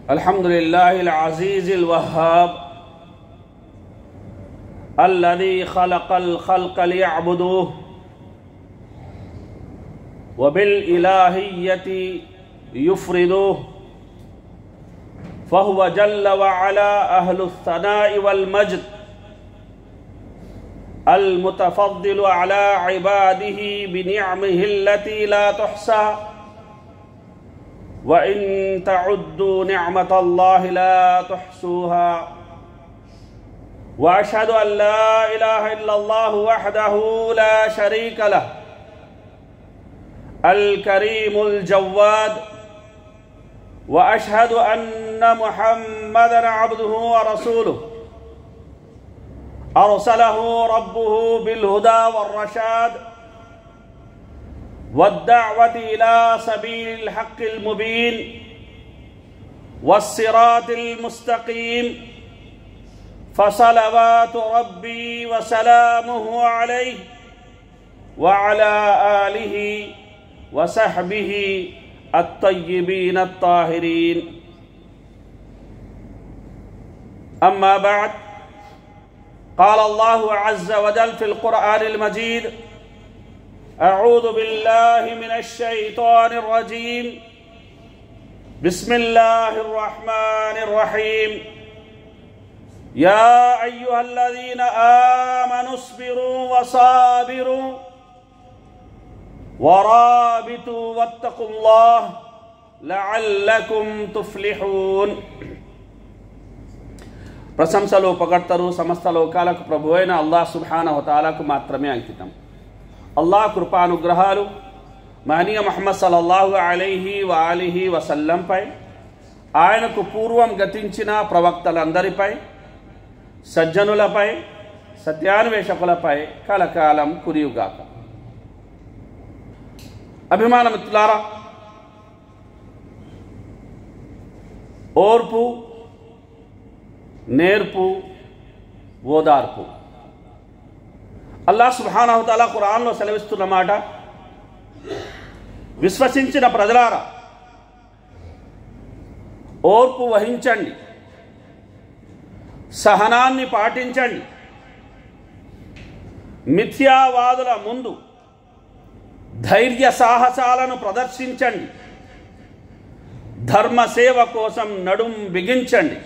अल्हम्दुलिल्लाहिल अज़ीज़िल वह्हाब अल्लज़ी खलक़ल खल्क़ लियअबुदूह व बिल इलाहिय्यति युफ़रिदूह फ़हुव जल्ल व अला अहलुस सनाइ वल मज्द अल मुतफ़द्दिलु अला इबादिही बिनिअमिही अल्लती ला तुहसा व इन तउद्दू निअमतल्लाहि ला तुहसूहा व अशहदु अन ला इलाहा इल्लल्लाहु वहदहु ला शरीक लह अल करीमुल जव्वाद व अशहदु अन्न मुहम्मदन अब्दुहु व रसूलुहु अरसलहु रब्बुहु बिल हुदा वर रशाद वद्दअवति इला सबीलिल हक्किल मुबीन वस्सिरातिल मुस्तकीम फसलवातु रब्बी व सलामुहु अलैहि व अला आलिहि व सहबिहि अत्तय्यिबीन अत्ताहिरीन अम्मा बाद क़ाल अल्लाहु अज़्ज़ व जल फ़िल क़ुरआनिल मजीद अऊज़ु बिल्लाहि मिनश शैतानिर रजीम बिस्मिल्लाहिर रहमानिर रहीम या अय्युहल्लज़ीना आमनुस्बिरू वसाबिरू वराबितू वत्तक़ुल्लाह लअल्लकुम तुफ्लिहून। ప్రశంసలు పొగడ్తలు సమస్త లోకాలకు ప్రభువైన అల్లాహ్ సుబ్హానహు వ తఆలాకు మాత్రమే అంకితం. అల్లాహ్ కృపానుగ్రహాలు మహనీయ ముహమ్మద్ సల్లల్లాహు అలైహి వ ఆలిహి వసల్లంపై, ఆయనకు పూర్వం గతించిన ప్రవక్తలందరిపై, సజ్జనులపై, సత్యాన్వేషకులపై కలకాలం కురియుగాక. అభిమాన మిత్రులారా, ఓర్పు, నేర్పు, ఓదార్పు. అల్లాహ్ సుబ్హానహు వ తఆలా ఖురాన్లో సెలవిస్తున్న మాట, విశ్వసించిన ప్రజలారా ఓర్పు వహించండి, సహనాన్ని పాటించండి, మిథ్యావాదుల ముందు ధైర్య సాహసాలను ప్రదర్శించండి, ధర్మ సేవ కోసం నడుం బిగించండి,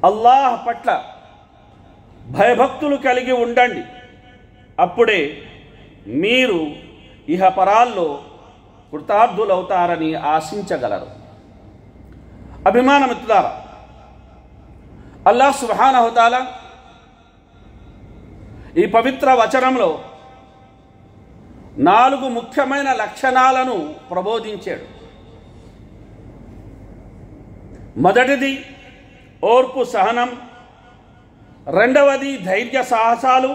అల్లాహ్ పట్ల భయభక్తులు కలిగి ఉండండి. అప్పుడే మీరు ఇహపరాల్లో కృతార్థులవుతారని ఆశించగలరు. అభిమాన మిత్రులారా, అల్లాహ్ సుబ్హానహు వ తఆలా ఈ పవిత్ర వచనంలో 4 ముఖ్యమైన లక్షణాలను ప్రబోధించాడు. మొదటిది ఓర్పు సహనం, రెండవది ధైర్య సాహసాలు,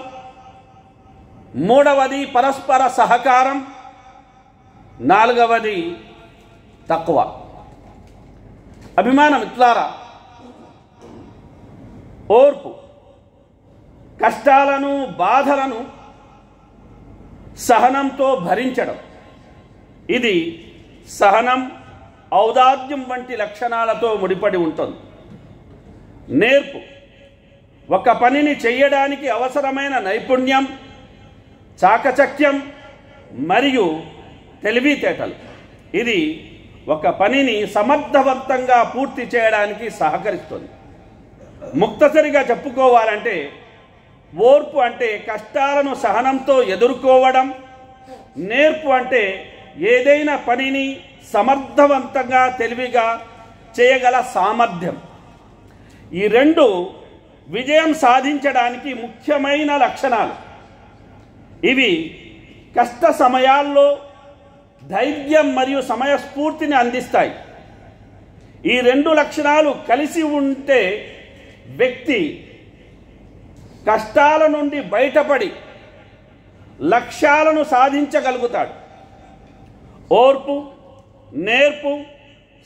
మూడవది పరస్పర సహకారం, నాలుగవది తక్వా. అభిమాన మిత్రులారా, ఓర్పు కష్టాలను, బాధలను సహనంతో భరించడం. ఇది సహనం, ఔదార్యం వంటి లక్షణాలతో ముడిపడి ఉంటుంది. నేర్పు ఒక పనిని చేయడానికి అవసరమైన నైపుణ్యం, చాకచక్యం మరియు తెలివితేటలు. ఇది ఒక పనిని సమర్థవంతంగా పూర్తి చేయడానికి సహకరిస్తుంది. ముక్తసరిగా చెప్పుకోవాలంటే ఓర్పు అంటే కష్టాలను సహనంతో ఎదుర్కోవడం, నేర్పు అంటే ఏదైనా పనిని సమర్థవంతంగా తెలివిగా చేయగల సామర్థ్యం. ఈ రెండు విజయం సాధించడానికి ముఖ్యమైన లక్షణాలు. ఇవి కష్ట సమయాల్లో ధైర్యం మరియు సమయస్ఫూర్తిని అందిస్తాయి. ఈ రెండు లక్షణాలు కలిసి ఉంటే వ్యక్తి కష్టాల నుండి బయటపడి లక్ష్యాలను సాధించగలుగుతాడు. ఓర్పు, నేర్పు,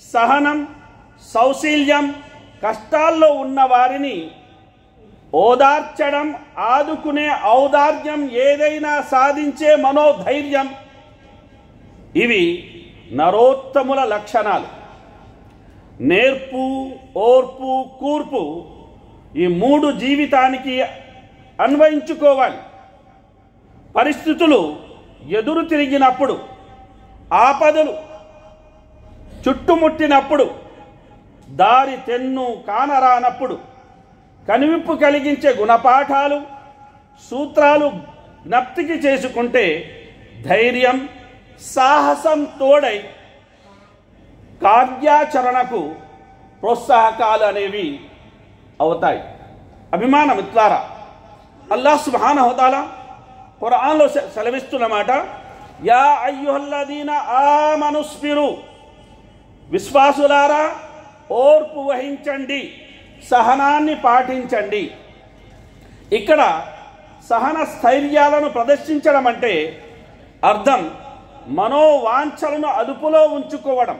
సహనం, సౌశీల్యం కష్టాల్లో ఉన్న వారిని ఓదార్చడం, ఆదుకునే ఔదార్యం, ఏదైనా సాధించే మనోధైర్యం ఇవి నరోత్తముల లక్షణాలు. నేర్పు, ఓర్పు, కూర్పు ఈ మూడు జీవితానికి అన్వయించుకోవాలి. పరిస్థితులు ఎదురు తిరిగినప్పుడు, ఆపదలు చుట్టుముట్టినప్పుడు, దారి తెన్ను కానరానప్పుడు కనువిప్పు కలిగించే గుణపాఠాలు, సూత్రాలు జ్ఞప్తికి చేసుకుంటే ధైర్యం, సాహసం తోడై కార్యాచరణకు ప్రోత్సాహకాలు అనేవి అవుతాయి. అభిమాన మిత్రులారా, అల్లాహ్ సుబ్హానహు వ తఆలా ఖురాన్లో సెలవిస్తున్నమాట, యా అయ్యుహల్లదీన ఆమనుస్బిరు, విశ్వాసులారా ఓర్పు వహించండి, సహనాన్ని పాటించండి. ఇక్కడ సహన స్థైర్యాలను ప్రదర్శించడం అంటే అర్థం మనోవాంఛలను అదుపులో ఉంచుకోవడం,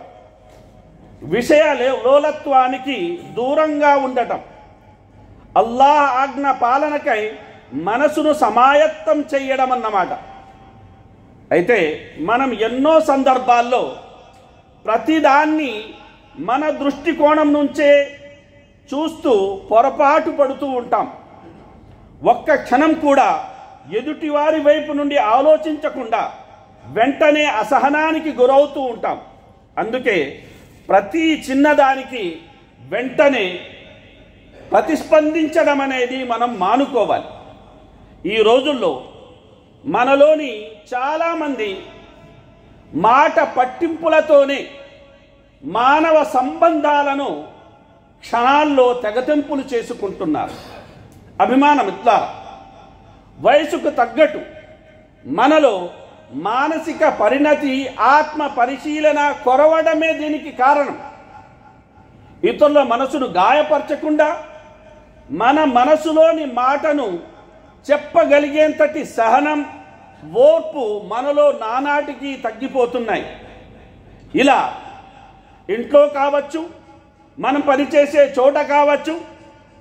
విషయ లోలత్వానికి దూరంగా ఉండటం, అల్లాహ్ ఆజ్ఞ పాలనకై మనసును సమాయత్తం చేయడం అన్నమాట. అయితే మనం ఎన్నో సందర్భాల్లో ప్రతిదాన్ని మన దృష్టికోణం నుంచే చూస్తూ పొరపాటు పడుతూ ఉంటాం. ఒక్క క్షణం కూడా ఎదుటివారి వైపు నుండి ఆలోచించకుండా వెంటనే అసహనానికి గురవుతూ ఉంటాం. అందుకే ప్రతి చిన్నదానికి వెంటనే ప్రతిస్పందించడం అనేది మనం మానుకోవాలి. ఈ రోజుల్లో మనలోని చాలామంది మాట పట్టింపులతోనే మానవ సంబంధాలను క్షణాల్లో తెగతెంపులు చేసుకుంటున్నారు. అభిమాన మిత్రులారా, వయసుకు తగ్గట్టు మనలో మానసిక పరిణతి, ఆత్మ పరిశీలన కొరవడమే దీనికి కారణం. ఇతరుల మనసును గాయపరచకుండా మన మనసులోని మాటను చెప్పగలిగేంతటి సహనం, ఓర్పు మనలో నానాటికి తగ్గిపోతున్నాయి. ఇలా ఇంట్లో కావచ్చు, మనం పనిచేసే చోట కావచ్చు,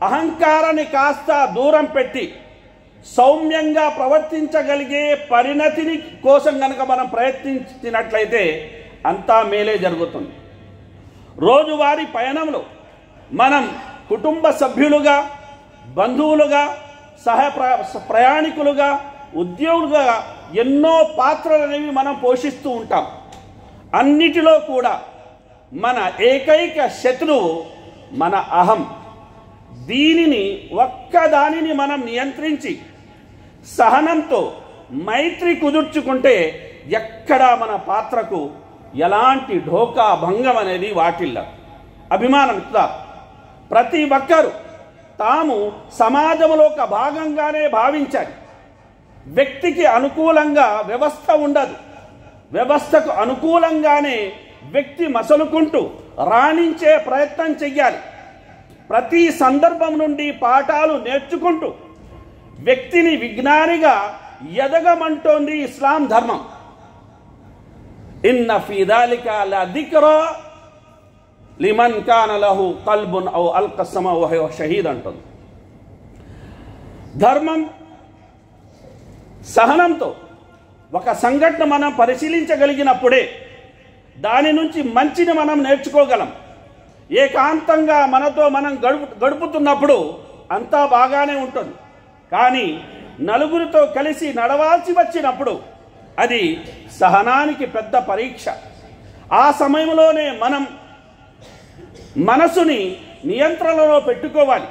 అహంకారాన్ని కాస్త దూరం పెట్టి సౌమ్యంగా ప్రవర్తించగలిగే పరిణతిని కోసం కనుక మనం ప్రయత్నించినట్లయితే అంతా మేలే జరుగుతుంది. రోజువారీ పయనంలో మనం కుటుంబ సభ్యులుగా, బంధువులుగా, ప్రయాణికులుగా, ఉద్యోగులుగా ఎన్నో పాత్రలనేవి మనం పోషిస్తూ ఉంటాం. అన్నిటిలో కూడా మన ఏకైక శత్రువు మన అహం. దీనిని ఒక్కదానిని మనం నియంత్రించి సహనంతో మైత్రి కుదుర్చుకుంటే ఎక్కడా మన పాత్రకు ఎలాంటి ఢోకా భంగం అనేది వాటిల్లదు. అభిమానం ఇట్లా ప్రతి ఒక్కరూ తాము సమాజంలో ఒక భాగంగానే భావించాలి. వ్యక్తికి అనుకూలంగా వ్యవస్థ ఉండదు, వ్యవస్థకు అనుకూలంగానే వ్యక్తి మసలుకుంటూ రాణించే ప్రయత్నం చెయ్యాలి. ప్రతి సందర్భం నుండి పాఠాలు నేర్చుకుంటూ వ్యక్తిని విజ్ఞానిగా ఎదగమంటోంది ఇస్లాం ధర్మం. ఇన్న ఫీ దాలికా లదిక్రా లిమన్ కాన లహు కల్బున్ ఔ అల్కా సమా వహువ షహీద్ అంటుంది. ధర్మం సహనంతో ఒక సంఘటన మనం పరిశీలించగలిగినప్పుడే దాని నుంచి మంచిని మనం నేర్చుకోగలం. ఏకాంతంగా మనతో మనం గడుపుతున్నప్పుడు అంతా బాగానే ఉంటుంది. కానీ నలుగురితో కలిసి నడవాల్సి వచ్చినప్పుడు అది సహనానికి పెద్ద పరీక్ష. ఆ సమయంలోనే మనం మనసుని నియంత్రణలో పెట్టుకోవాలి.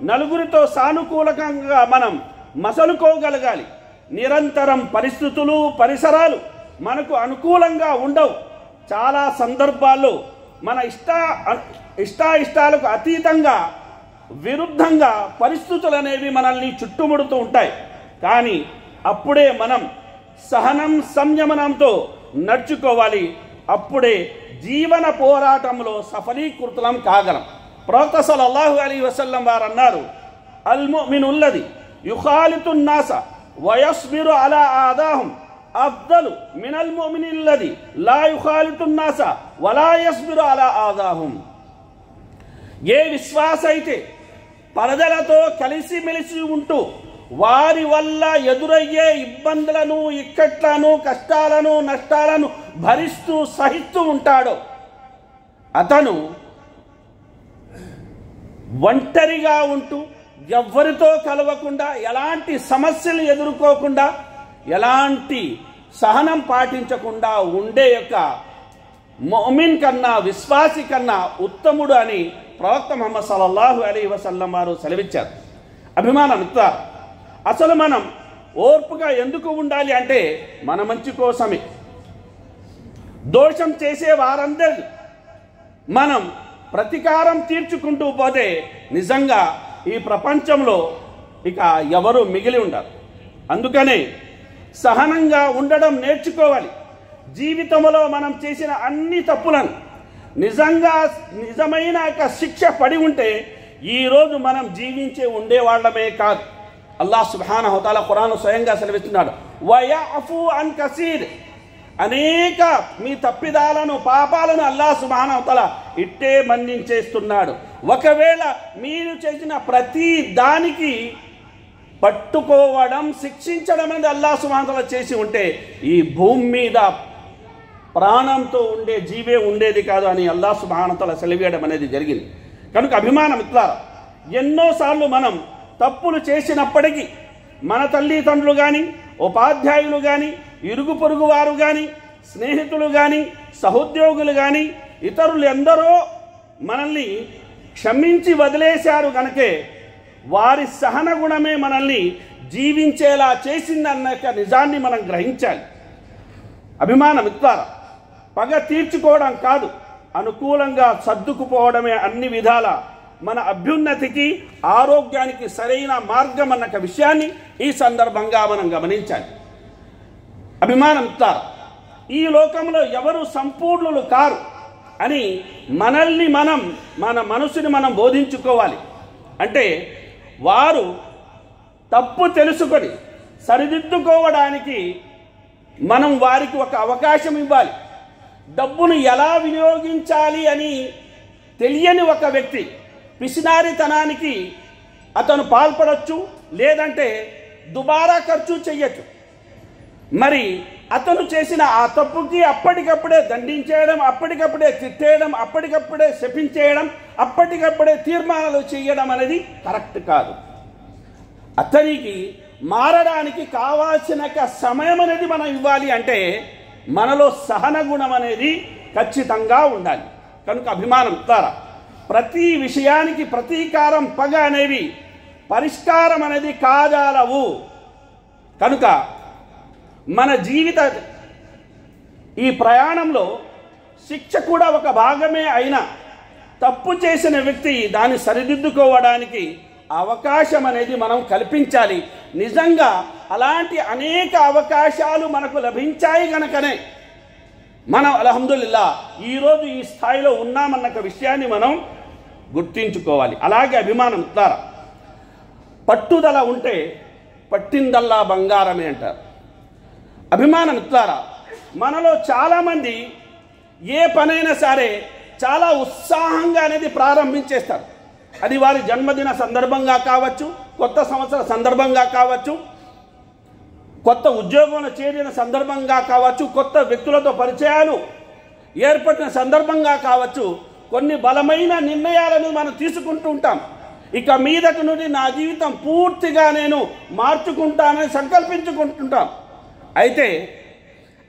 నలుగురితో సానుకూలంగా మనం మసలుకోగలగాలి. నిరంతరం పరిస్థితులు, పరిసరాలు మనకు అనుకూలంగా ఉండవు. చాలా సందర్భాల్లో మన ఇష్టాయిష్టాలకు అతీతంగా, విరుద్ధంగా పరిస్థితులు అనేవి మనల్ని చుట్టుముడుతూ ఉంటాయి. కానీ అప్పుడే మనం సహనం, సంయమనంతో నడుచుకోవాలి. అప్పుడే జీవన పోరాటంలో సఫలీకృతం కాగలం. ప్రవక్త సల్లల్లాహు అలైహి వసల్లం వారు అన్నారు, అల్ ముమినుల్లది యుఖాలితున్ నాస వయస్బిరు అలా ఆదాహుం అఫ్దలు మినల్ ముమినిల్లది లా యుఖాలితున్ నాస వలా యస్బిరు అలా ఆదాహుం. ఏ విశ్వాస అయితే పరదలతో కలిసిమెలిసి ఉంటూ వారి వల్ల ఎదురయ్యే ఇబ్బందులను, ఇక్కట్లను, కష్టాలను, నష్టాలను భరిస్తూ సహిస్తూ ఉంటాడో అతను ఒంటరిగా ఉంటూ ఎవ్వరితో కలవకుండా, ఎలాంటి సమస్యలు ఎదుర్కోకుండా, ఎలాంటి సహనం పాటించకుండా ఉండే యొక్క ముమిన్ కన్నా, విశ్వాసి కన్నా ఉత్తముడు అని ప్రవక్త ముహమ్మద్ సల్లల్లాహు అలైహి వసల్లం వారు సెలవిచ్చారు. అభిమాన మిత్రులారా, అసలు మనం ఓర్పుగా ఎందుకు ఉండాలి అంటే మన మంచి కోసమే. దోషం చేసే వారందరూ మనం ప్రతీకారం తీర్చుకుంటూ పోతే నిజంగా ఈ ప్రపంచంలో ఇక ఎవరు మిగిలి ఉండరు. అందుకనే సహనంగా ఉండడం నేర్చుకోవాలి. జీవితంలో మనం చేసిన అన్ని తప్పులను నిజమైన శిక్ష పడి ఉంటే ఈరోజు మనం జీవించే ఉండేవాళ్ళమే కాదు. అల్లాహ్ సుబ్హానహు వ తఆలా ఖురాన్లో స్వయంగా సెలవిస్తున్నాడు, వయఅఫు అన్ కసీర్. అనేక మీ తప్పిదాలను, పాపాలను అల్లాహ్ సుబ్హానహు వ తఆలా ఇట్టే మన్నించేస్తున్నాడు. ఒకవేళ మీరు చేసిన ప్రతి దానికి పట్టుకోవడం, శిక్షించడం అనేది అల్లాహ్ సుబ్హానహు వ తఆలా చేసి ఉంటే ఈ భూమి మీద ప్రాణంతో ఉండే జీవే ఉండేది కాదు అని అల్లాహ్ సుబ్హానహు వ తఆలా సెలవేయడం అనేది జరిగింది. కనుక అభిమాన మిత్రులారా, ఎన్నోసార్లు మనం తప్పులు చేసినప్పటికీ మన తల్లిదండ్రులు కానీ, ఉపాధ్యాయులు కానీ, ఇరుగు పొరుగు వారు కానీ, స్నేహితులు కానీ, సహోద్యోగులు కానీ, ఇతరులు ఎందరో మనల్ని క్షమించి వదిలేశారు కనుకే వారి సహన గుణమే మనల్ని జీవించేలా చేసిందన్న నిజాన్ని మనం గ్రహించాలి. అభిమాన మిత్రులారా, పగ తీర్చుకోవడం కాదు, అనుకూలంగా సర్దుకుపోవడమే అన్ని విధాల మన అభ్యున్నతికి, ఆరోగ్యానికి సరైన మార్గం అన్న విషయాన్ని ఈ సందర్భంగా మనం గమనించాలి. అభిమాన మిత్రులారా, ఈ లోకంలో ఎవరు సంపూర్ణులు కారు అని మనల్ని మనం, మన మనసుని మనం బోధించుకోవాలి. అంటే వారు తప్పు తెలుసుకొని సరిదిద్దుకోవడానికి మనం వారికి ఒక అవకాశం ఇవ్వాలి. డబ్బును ఎలా వినియోగించాలి అని తెలియని ఒక వ్యక్తి పిసినారితనానికి అతను పాల్పడవచ్చు, లేదంటే దుబారా ఖర్చు చెయ్యొచ్చు. మరి అతను చేసిన ఆ తప్పుకి అప్పటికప్పుడే దండించేయడం, అప్పటికప్పుడే తిట్టేయడం, అప్పటికప్పుడే శపించేయడం, అప్పటికప్పుడే తీర్మానాలు చేయడం అనేది కరెక్ట్ కాదు. అతనికి మారడానికి కావాల్సిన సమయం అనేది మనం ఇవ్వాలి. అంటే మనలో సహన గుణం అనేది ఖచ్చితంగా ఉండాలి. కనుక అభిమానం ద్వారా ప్రతి విషయానికి ప్రతీకారం, పగ అనేవి పరిష్కారం అనేది కాజాలవు. కనుక మన జీవిత ఈ ప్రయాణంలో శిక్ష కూడా ఒక భాగమే అయినా తప్పు చేసిన వ్యక్తి దాన్ని సరిదిద్దుకోవడానికి అవకాశం అనేది మనం కల్పించాలి. నిజంగా అలాంటి అనేక అవకాశాలు మనకు లభించాయి కనుకనే మనం అల్హమ్దులిల్లా ఈరోజు ఈ స్థాయిలో ఉన్నామన్న విషయాన్ని మనం గుర్తించుకోవాలి. అలాగే అభిమానం ద్వారా పట్టుదల ఉంటే పట్టిందల్లా బంగారమే అంటారు. అభిమానం ద్వారా మనలో చాలామంది ఏ పనైనా సరే చాలా ఉత్సాహంగా అనేది ప్రారంభించేస్తారు. అది వారి జన్మదిన సందర్భంగా కావచ్చు, కొత్త సంవత్సర సందర్భంగా కావచ్చు, కొత్త ఉద్యోగంలో చేరిన సందర్భంగా కావచ్చు, కొత్త వ్యక్తులతో పరిచయాలు ఏర్పడిన సందర్భంగా కావచ్చు, కొన్ని బలమైన నిర్ణయాలను మనం తీసుకుంటూ ఉంటాం. ఇక మీదటి నుండి నా జీవితం పూర్తిగా నేను మార్చుకుంటానని సంకల్పించుకుంటుంటాం. అయితే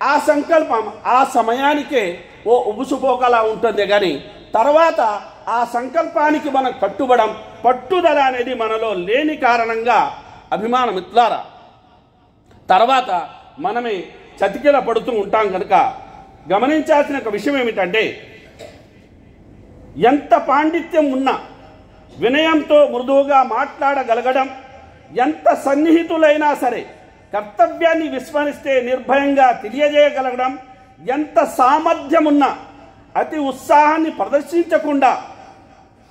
ఆ సంకల్పం ఆ సమయానికే ఓ ఉబుసుపోకలా ఉంటుంది, కానీ తర్వాత ఆ సంకల్పానికి మనం కట్టుబడం, పట్టుదల అనేది మనలో లేని కారణంగా అభిమాన మిత్రులారా తర్వాత మనమే చతికిల పడుతూ ఉంటాం. కనుక గమనించాల్సిన ఒక విషయం ఏమిటంటే, ఎంత పాండిత్యం ఉన్నా వినయంతో మృదువుగా మాట్లాడగలగడం, ఎంత సన్నిహితులైనా సరే కర్తవ్యాన్ని విస్మరిస్తే నిర్భయంగా తెలియజేయగలగడం, ఎంత సామర్థ్యం ఉన్నా అతి ఉత్సాహాన్ని ప్రదర్శించకుండా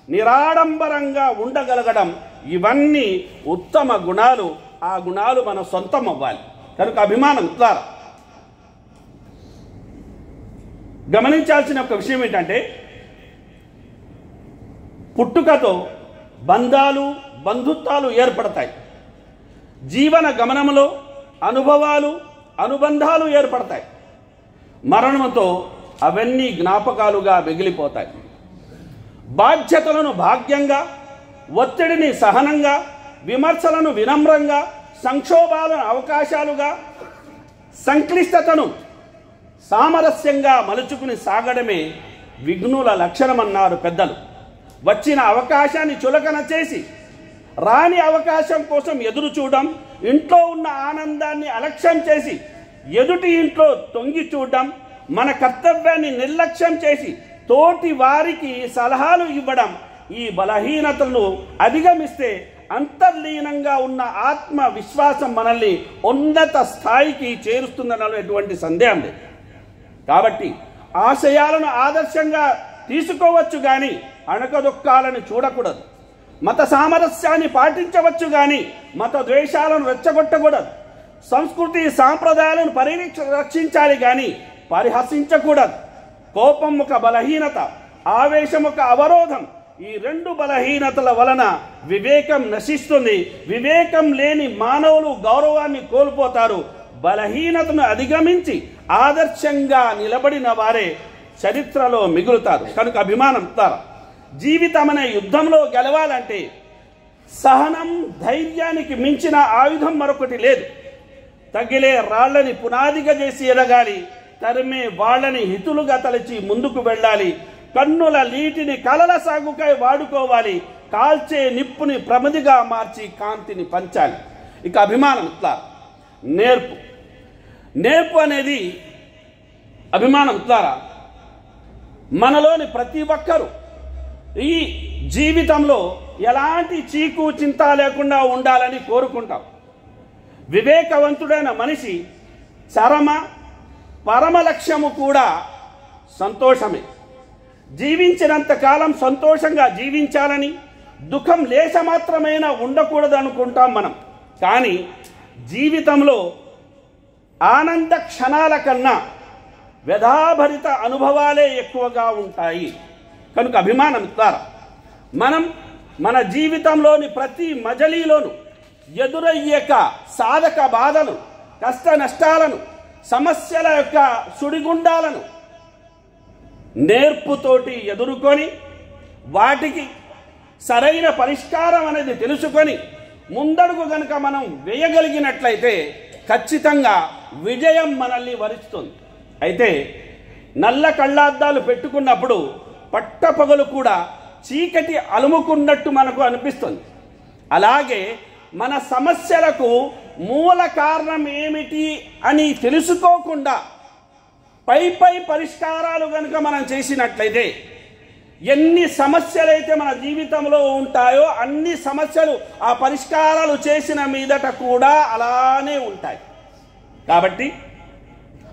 నిరాడంబరంగా ఉండగలగడం, ఇవన్నీ ఉత్తమ గుణాలు. ఆ గుణాలు మన సొంతం అవ్వాలి. కనుక అభిమానం ద్వారా గమనించాల్సిన ఒక విషయం ఏంటంటే, పుట్టుకతో బంధాలు, బంధుత్వాలు ఏర్పడతాయి. జీవన గమనంలో అనుభవాలు అనుబంధాలు ఏర్పడతాయి. మరణంతో అవన్నీ జ్ఞాపకాలుగా మిగిలిపోతాయి. బాధ్యతలను భాగ్యంగా, ఒత్తిడిని సహనంగా, విమర్శలను వినమ్రంగా, సంక్షోభాలను అవకాశాలుగా, సంక్లిష్టతను సామరస్యంగా మలుచుకుని సాగడమే విఘ్నుల లక్షణమన్నారు పెద్దలు. వచ్చిన అవకాశాన్ని చులకన చేసి రాని అవకాశం కోసం ఎదురు చూడడం, ఇంట్లో ఉన్న ఆనందాన్ని అలక్ష్యం చేసి ఎదుటి ఇంట్లో తొంగి చూడడం, మన కర్తవ్యాన్ని నిర్లక్ష్యం చేసి తోటి వారికి సలహాలు ఇవ్వడం, ఈ బలహీనతలను అధిగమిస్తే అంతర్లీనంగా ఉన్న ఆత్మ విశ్వాసం మనల్ని ఉన్నత స్థాయికి చేరుస్తుందనలో ఎటువంటి సందేహం లేదు. కాబట్టి ఆశయాలను ఆదర్శంగా తీసుకోవచ్చు కానీ అణకదొక్కాలని చూడకూడదు. మత సామరస్యాన్ని పాటించవచ్చు కానీ మత ద్వేషాలను రెచ్చగొట్టకూడదు. సంస్కృతి సాంప్రదాయాలను రక్షించాలి కానీ పరిహసించకూడదు. కోపం ఒక బలహీనత, ఆవేశం ఒక అవరోధం. ఈ రెండు బలహీనతల వలన వివేకం నశిస్తుంది. వివేకం లేని మానవులు గౌరవాన్ని కోల్పోతారు. బలహీనతను అధిగమించి ఆదర్శంగా నిలబడిన వారే చరిత్రలో మిగులుతారు. కనుక అభిమానం ఇస్తారు. జీవితం అనే యుద్ధంలో గెలవాలంటే సహనం, ధైర్యానికి మించిన ఆయుధం మరొకటి లేదు. తగిలే రాళ్లని పునాదిగా చేసి ఎదగాలి. తరిమే వాళ్ళని హితులుగా తలచి ముందుకు వెళ్ళాలి. కన్నుల నీటిని కలల సాగుకై వాడుకోవాలి. కాల్చే నిప్పుని ప్రమదిగా మార్చి కాంతిని పంచాలి. ఇక అభిమానం ఇట్లా నేర్పు అనేది అభిమానం ఇట్లారా మనలోని ప్రతి ఒక్కరూ ఈ జీవితంలో ఎలాంటి చీకు చింత లేకుండా ఉండాలని కోరుకుంటాం. వివేకవంతుడైన మనిషి పరమ లక్ష్యము కూడా సంతోషమే. జీవించినంత కాలం సంతోషంగా జీవించాలని, దుఃఖం లేశమాత్రమైనా ఉండకూడదు అనుకుంటాం మనం. కానీ జీవితంలో ఆనంద క్షణాల కన్నా వ్యధాభరిత అనుభవాలే ఎక్కువగా ఉంటాయి. కనుక అభిమానం ఇస్తారు. మనం మన జీవితంలోని ప్రతి మజలీలోనూ ఎదురయ్యేక సాధక బాధలు, కష్ట నష్టాలను, సమస్యల యొక్క సుడిగుండాలను నేర్పుతోటి ఎదుర్కొని వాటికి సరైన పరిష్కారం అనేది తెలుసుకొని ముందడుగు గనుక మనం వేయగలిగినట్లయితే ఖచ్చితంగా విజయం మనల్ని వరిస్తుంది. అయితే నల్ల కళ్ళాద్దాలు పెట్టుకున్నప్పుడు పట్టపగలు కూడా చీకటి అలుముకున్నట్టు మనకు అనిపిస్తుంది. అలాగే మన సమస్యలకు మూల కారణం ఏమిటి అని తెలుసుకోకుండా పై పరిష్కారాలు కనుక మనం చేసినట్లయితే ఎన్ని సమస్యలైతే మన జీవితంలో ఉంటాయో అన్ని సమస్యలు ఆ పరిష్కారాలు చేసిన మీదట కూడా అలానే ఉంటాయి. కాబట్టి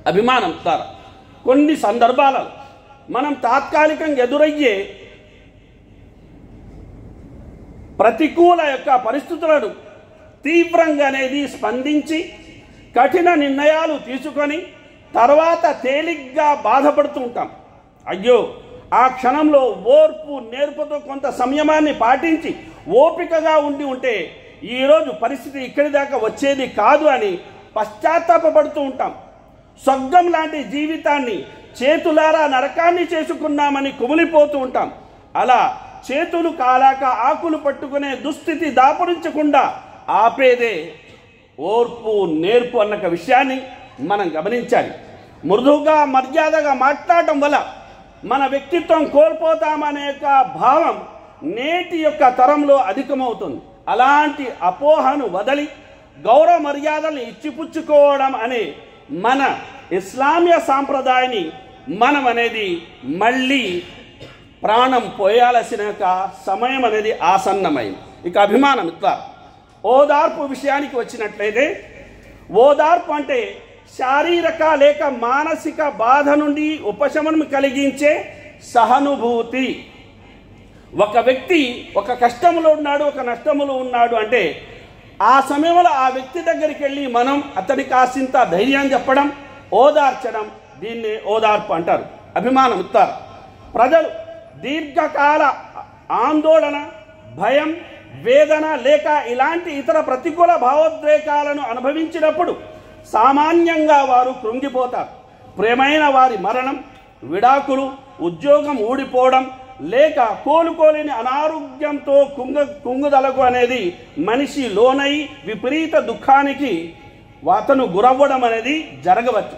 అభిమానం ద్వారా కొన్ని సందర్భాలలో మనం తాత్కాలికంగా ఎదురయ్యే ప్రతికూల యొక్క పరిస్థితులను తీవ్రంగా అనేది స్పందించి కఠిన నిర్ణయాలు తీసుకొని తర్వాత తేలిగ్గా బాధపడుతూ ఉంటాం. అయ్యో, ఆ క్షణంలో ఓర్పు నేర్పుతో కొంత సంయమాన్ని పాటించి ఓపికగా ఉంటే ఈరోజు పరిస్థితి ఇక్కడి దాకా వచ్చేది కాదు అని పశ్చాత్తాపడుతూ ఉంటాం. స్వర్గం లాంటి జీవితాన్ని చేతులారా నరకాన్ని చేసుకున్నామని కుమిలిపోతూ ఉంటాం. అలా చేతులు కాలాక ఆకులు పట్టుకునే దుస్థితి దాపురించకుండా ఆపేదే ఓర్పు, నేర్పు అన్న విషయాన్ని మనం గమనించాలి. మృదువుగా మర్యాదగా మాట్లాడటం వల్ల మన వ్యక్తిత్వం కోల్పోతామనే భావం నేటి యొక్క తరంలో అధికమవుతుంది. అలాంటి అపోహను వదిలి గౌరవ మర్యాదలను ఇచ్చిపుచ్చుకోవడం అనే మన ఇస్లామీయ సాంప్రదాయాన్ని మనం అనేది మళ్ళీ ప్రాణం పోయాల్సిన సమయం అనేది ఆసన్నమైంది. ఇక అభిమానం ఇట్లా ఓదార్పు విషయానికి వచ్చినట్లయితే ఓదార్పు అంటే శారీరక లేక మానసిక బాధ నుండి ఉపశమనం కలిగించే సహానుభూతి. ఒక వ్యక్తి ఒక కష్టంలో ఉన్నాడు, ఒక నష్టములో ఉన్నాడు అంటే ఆ సమయంలో ఆ వ్యక్తి దగ్గరికి వెళ్ళి మనం అతడికి కాసింత ధైర్యం చెప్పడం, ఓదార్చడం, దీన్ని ఓదార్పు అంటారు. అభిమానం ఇస్తారు. ప్రజలు దీర్ఘకాల ఆందోళన, భయం, వేదన లేక ఇలాంటి ఇతర ప్రతికూల భావోద్రేకాలను అనుభవించినప్పుడు సామాన్యంగా వారు కృంగిపోతారు. ప్రేమైన వారి మరణం, విడాకులు, ఉద్యోగం ఊడిపోవడం లేక కోలుకోలేని అనారోగ్యంతో కుంగుదలకు అనేది మనిషి లోనై విపరీత దుఃఖానికి అతను గురవ్వడం అనేది జరగవచ్చు.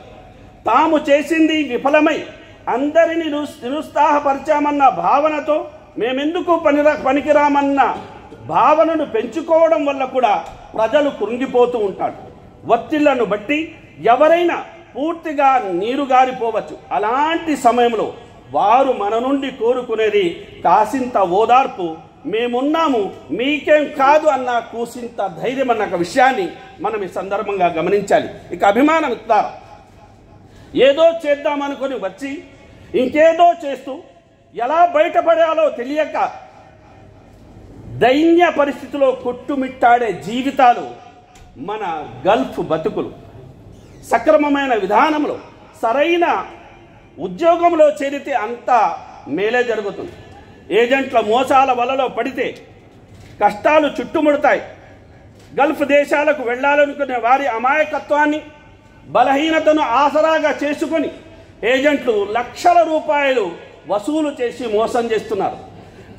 తాము చేసింది విఫలమై అందరినీ నిరుత్సాహపరిచామన్న భావనతో మేమెందుకు పనికిరామన్న భావనను పెంచుకోవడం వల్ల కూడా ప్రజలు కృంగిపోతూ ఉంటారు. ఒత్తిళ్లను బట్టి ఎవరైనా పూర్తిగా నీరుగారిపోవచ్చు. అలాంటి సమయంలో వారు మన నుండి కోరుకునేది కాసింత ఓదార్పు, మేమున్నాము మీకేం కాదు అన్న కూసింత ధైర్యం అన్న ఒక విషయాన్ని మనం ఈ సందర్భంగా గమనించాలి. ఇక అభిమానం ఇస్తారు, ఏదో చేద్దామనుకొని వచ్చి ఇంకేదో చేస్తూ ఎలా బయటపడాలో తెలియక దైన్య పరిస్థితిలో కొట్టుమిట్టాడే జీవితాలు మన గల్ఫ్ బతుకులు. సక్రమమైన విధానంలో సరైన ఉద్యోగంలో చేరితే అంతా మేలే జరుగుతుంది. ఏజెంట్ల మోసాల వలలో పడితే కష్టాలు చుట్టుముడతాయి. గల్ఫ్ దేశాలకు వెళ్ళాలనుకునే వారి అమాయకత్వాన్ని, బలహీనతను ఆసరాగా చేసుకొని ఏజెంట్లు లక్షల రూపాయలు వసూలు చేసి మోసం చేస్తున్నారు.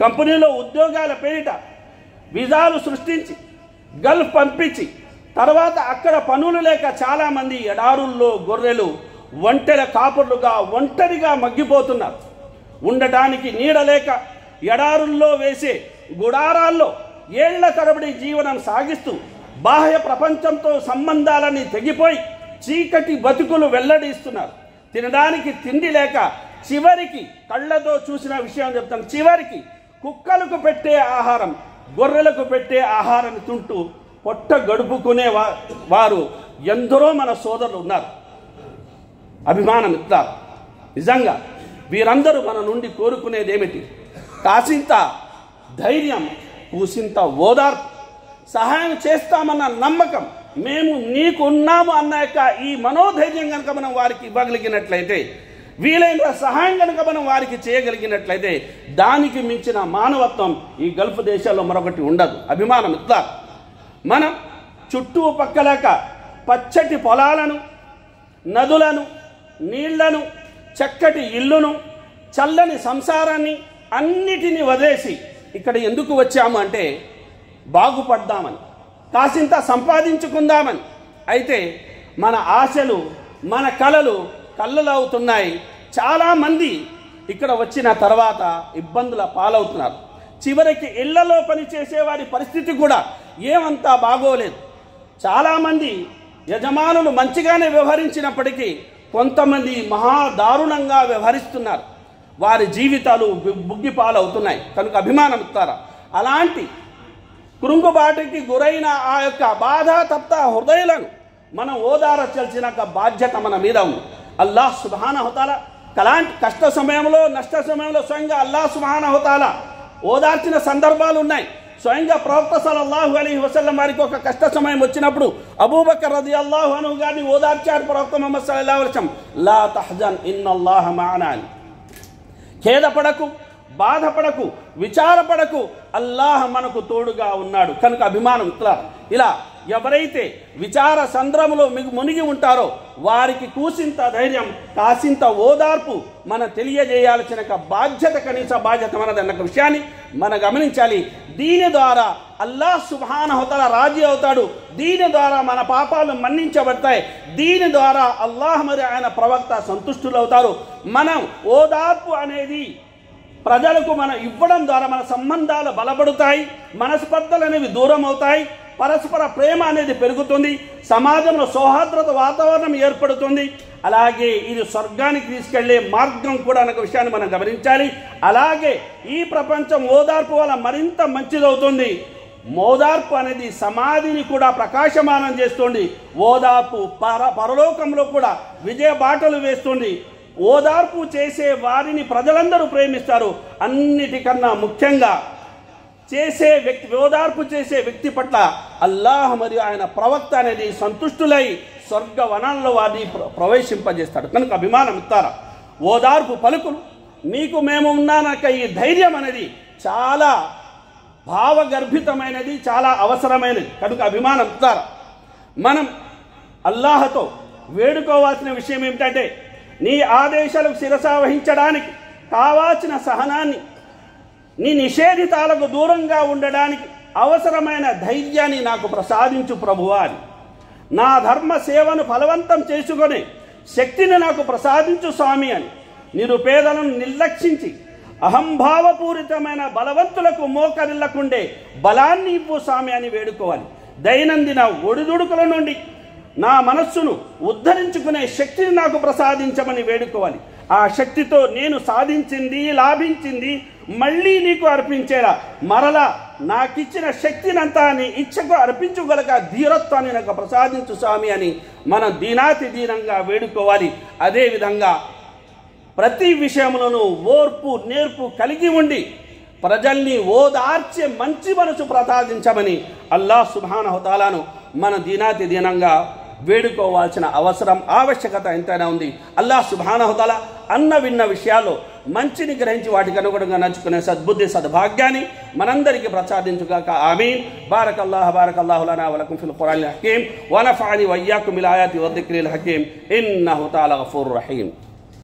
కంపెనీలో ఉద్యోగాల పేరిట వీసాలు సృష్టించి గల్ఫ్ పంపించి తర్వాత అక్కడ పనులు లేక చాలామంది ఎడారుల్లో గొర్రెలు ఒంటెల కాపుర్లుగా ఒంటరిగా మగ్గిపోతున్నారు. ఉండటానికి నీడ లేక ఎడారుల్లో వేసే గుడారాల్లో ఏళ్ల తరబడి జీవనం సాగిస్తూ బాహ్య ప్రపంచంతో సంబంధాలని తెగిపోయి చీకటి బతుకులు వెల్లడిస్తున్నారు. తినడానికి తిండి లేక చివరికి కళ్ళతో చూసిన విషయం చెప్తాను, చివరికి కుక్కలకు పెట్టే ఆహారం, గొర్రెలకు పెట్టే ఆహారాన్ని తింటూ పొట్ట గడుపుకునే వారు ఎందరో మన సోదరులు ఉన్నారు. అభిమానం ఇస్తారు. నిజంగా వీరందరూ మన నుండి కోరుకునేది ఏమిటి? కాసింత ధైర్యం, కూసింత ఓదార్పు, సహాయం చేస్తామన్న నమ్మకం, మేము నీకు ఉన్నాము అన్న యొక్క ఈ మనోధైర్యం కనుక మనం వారికి ఇవ్వగలిగినట్లయితే, వీలైన సహాయం కనుక మనం వారికి చేయగలిగినట్లయితే దానికి మించిన మానవత్వం ఈ గల్ఫ్ దేశాల్లో మరొకటి ఉండదు. అభిమానం ఇస్తారు. మనం చుట్టూ పక్కలేక పచ్చటి పొలాలను, నదులను, నీళ్లను, చక్కటి ఇల్లును, చల్లని సంసారాన్ని అన్నిటినీ వదిలేసి ఇక్కడ ఎందుకు వచ్చాము అంటే బాగుపడ్డామని, కాసింత సంపాదించుకుందామని. అయితే మన ఆశలు, మన కలలు కళ్ళలవుతున్నాయి. చాలామంది ఇక్కడ వచ్చిన తర్వాత ఇబ్బందుల పాలవుతున్నారు. చివరికి ఇళ్లలో పనిచేసే వారి పరిస్థితి కూడా ఏమంతా బాగోలేదు. చాలామంది యజమానులు మంచిగానే వ్యవహరించినప్పటికీ కొంతమంది మహా దారుణంగా వ్యవహరిస్తున్నారు. వారి జీవితాలు బుగ్గిపాలవుతున్నాయి. కనుక అభిమానం ఇస్తారా? అలాంటి కృంగుబాటుకి గురైన ఆ యొక్క బాధాతప్త హృదయాలను మనం ఓదార్చాల్సిన బాధ్యత మన మీద ఉంది. అల్లాహ్ సుబ్హానహు తఆలా అలాంటి కష్ట సమయంలో, నష్ట సమయంలో స్వయంగా అల్లాహ్ సుబ్హానహు తఆలా ఓదార్చిన సందర్భాలు ఉన్నాయి. స్వయంగా ప్రవక్త సల్లల్లాహు అలైహి వసల్లం వారికి ఒక కష్ట సమయం వచ్చినప్పుడు అబూబకర్ రదియల్లాహు అన్హు గారిని ఓదార్చారు ప్రవక్త ముహమ్మద్ సల్లల్లాహు అలైహి వసల్లం. లా తహజన్ ఇన్నల్లాహ మఅనా, ఖేదపడకు, బాధపడకు, విచారపడకు, అల్లాహ్ మనకు తోడుగా ఉన్నాడు. కనుక అభిమానం ఇలా ఎవరైతే విచార సంద్రములో మునిగి ఉంటారో వారికి కూసింత ధైర్యం, కాసింత ఓదార్పు మనం తెలియజేయాల్సిన బాధ్యత, కనీస బాధ్యత మనదన్న విషయాన్ని మనం గమనించాలి. దీని ద్వారా అల్లాహ్ సుబ్హానహు తఆలా రాజీ అవుతాడు. దీని ద్వారా మన పాపాలు మన్నించబడతాయి. దీని ద్వారా అల్లాహ్ మరి ఆయన ప్రవక్త సంతుష్టులవుతారు. మనం ఓదార్పు అనేది ప్రజలకు మనం ఇవ్వడం ద్వారా మన సంబంధాలు బలపడతాయి, మనస్పర్ధలు అనేవి దూరం అవుతాయి, పరస్పర ప్రేమ అనేది పెరుగుతుంది, సమాజంలో సౌహార్ద్రత వాతావరణం ఏర్పడుతుంది. అలాగే ఇది స్వర్గానికి తీసుకెళ్లే మార్గం కూడా అనే విషయాన్ని మనం గమనించాలి. అలాగే ఈ ప్రపంచం ఓదార్పు వల్ల మరింత మంచిదవుతుంది. ఓదార్పు అనేది సమాధిని కూడా ప్రకాశమానం చేస్తుంది. ఓదార్పు పరలోకంలో కూడా విజయ బాటలు వేస్తుంది. ఓదార్పు చేసే వారిని ప్రజలందరూ ప్రేమిస్తారు. అన్నిటికన్నా ముఖ్యంగా ఓదార్పు చేసే వ్యక్తి పట్ల అల్లాహ్ మరియు ఆయన ప్రవక్త అనేది సంతుష్టులై స్వర్గ వనాల్లో వారిని ప్రవేశింపజేస్తాడు. కనుక అభిమానం ఇస్తారా? ఓదార్పు పలుకులు, మీకు మేము ఉన్నానక ఈ ధైర్యం అనేది చాలా భావగర్భితమైనది, చాలా అవసరమైనది. కనుక అభిమానం ద్వారా మనం అల్లాహతో వేడుకోవాల్సిన విషయం ఏమిటంటే, నీ ఆదేశాలకు శిరస వహించడానికి కావాల్సిన సహనాన్ని, నీ నిషేధితాలకు దూరంగా ఉండడానికి అవసరమైన ధైర్యాన్ని నాకు ప్రసాదించు ప్రభువా అని, నా ధర్మ సేవను ఫలవంతం చేసుకొని శక్తిని నాకు ప్రసాదించు స్వామి అని, నిరుపేదలను నిర్లక్షించి అహంభావపూరితమైన బలవంతులకు మోకరిల్లకుండే బలాన్ని ఇవ్వు స్వామి అని వేడుకోవాలి. దైనందిన ఒడిదుడుకుల నుండి నా మనస్సును ఉద్ధరించుకునే శక్తిని నాకు ప్రసాదించమని వేడుకోవాలి. ఆ శక్తితో నేను సాధించింది, లాభించింది మళ్ళీ నీకు అర్పించేలా, మరలా నాకిచ్చిన శక్తినంతా నీ ఇచ్చకు అర్పించగలక ధీరత్వాన్ని నాకు ప్రసాదించు స్వామి అని మనం దీనాతి దీనంగా వేడుకోవాలి. అదేవిధంగా ప్రతి విషయంలోనూ ఓర్పు నేర్పు కలిగి ఉండి ప్రజల్ని ఓదార్చే మంచి మనసు ప్రసాదించమని అల్లాహ్ సుబ్హానహు తాలాను మన దీనాతి దీనంగా వేడుకోవాల్సిన అవసరం, ఆవశ్యకత ఎంతైనా ఉంది. అల్లాహ్ సుబ్హానహు తాలా అన్న విన్న విషయాల్లో మంచిని గ్రహించి వాటికి అనుగుణంగా నడుచుకునే సద్బుద్ధి సద్భాగ్యాన్ని మనందరికీ ప్రసాదించుగాక. ఆమీన్. బారకల్లాహు లనా వ లకుం ఫిల్ ఖురానిల్ హకీమ్ వ నఫఅని వ ఇయ్యాకుం బిల్ ఆయాతి వ దిక్రిల్ హకీమ్ ఇన్నహు తఆలా గఫూరుర్ రహీమ్.